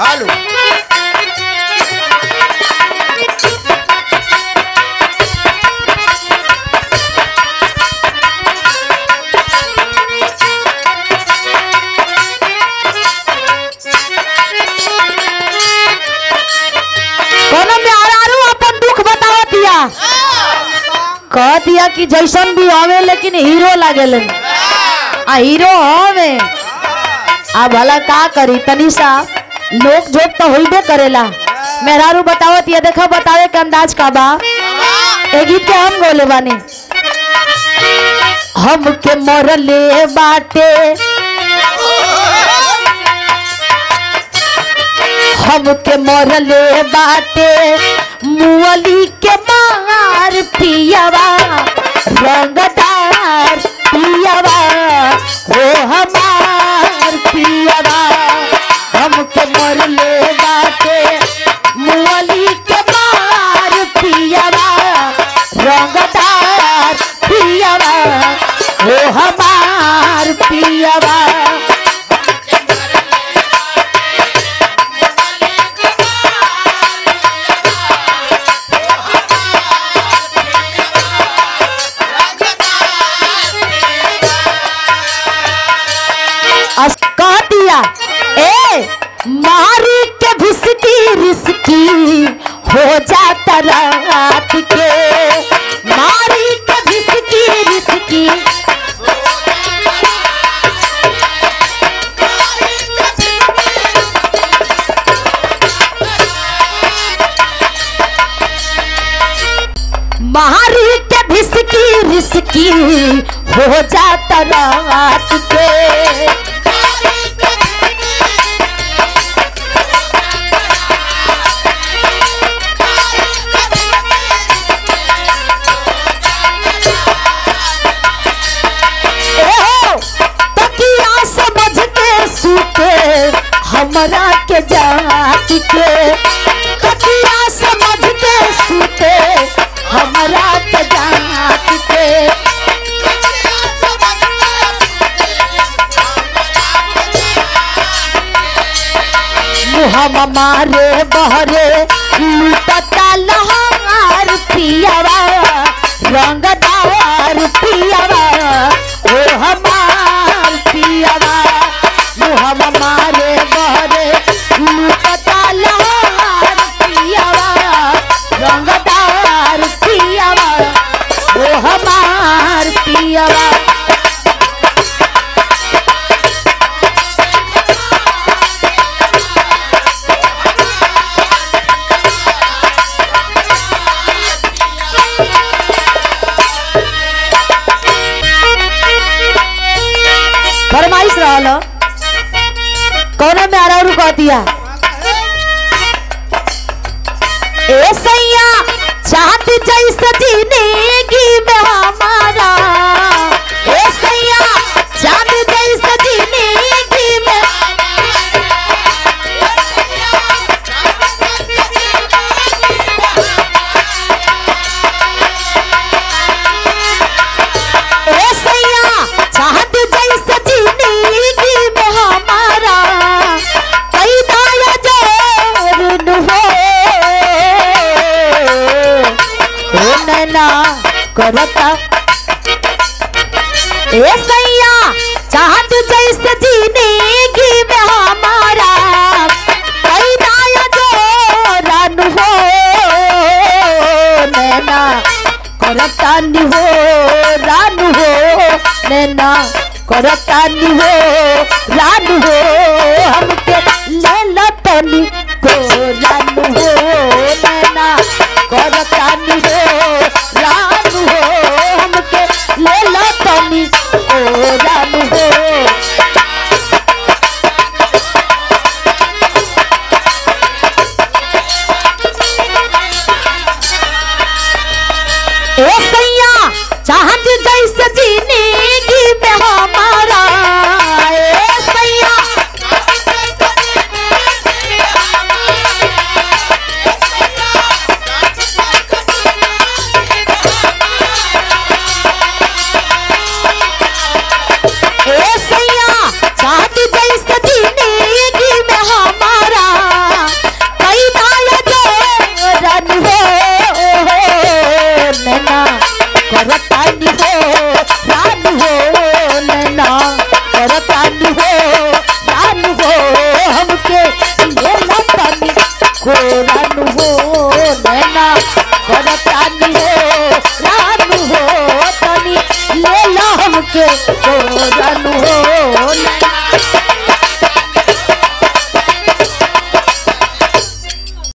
Hello कह दिया कि जैसन भी हमें लेकिन हीरो लगे हीरो हमें आ भला का करी तनिषा लोग जोक तो होइबे करेला। मेहरारू बतावत ये देखा बतावे के अंदाज का बा। ए गीत के हम गोले बानी हमके मरले बाटे हमके मरले बाटे मुअली के मार पियावा रंगदार पियावा हो हमार पियावा हमके मरले बाटे मुअली के मार पियावा रंगदार पियावा हो हमार पियावा मारी के भिसकी रिसकी हो जाता रात के मारी के भिसकी रिसकी मारी के भिसकी रिसकी हो जाता रात के हमरा के जात के कटिया समझ के सूते हमरा के जात के मुहम्मा मारे बहरे लुटता लहार पियावा रंगदार पियावा ओ हमार पियावा मुहम्मा मारे बहरे लुटता लहार पियावा रंगदार पियावा ओ हमार पियावा फरमाइश रहा कौन में आ रहा कह दिया ए सैया चाँद जैसा जिंदगी में हमारा ए सैया चाँद जैसा जिंदगी में ए सैया चाँद जैसा जिंदगी में हमारा कई दाया जोर हो नैना करता ए सैया चाँद जैसे जिंदगी में हमारा कई दाया जोर हो नैना करता हो रान हो नैना करता हो रान हो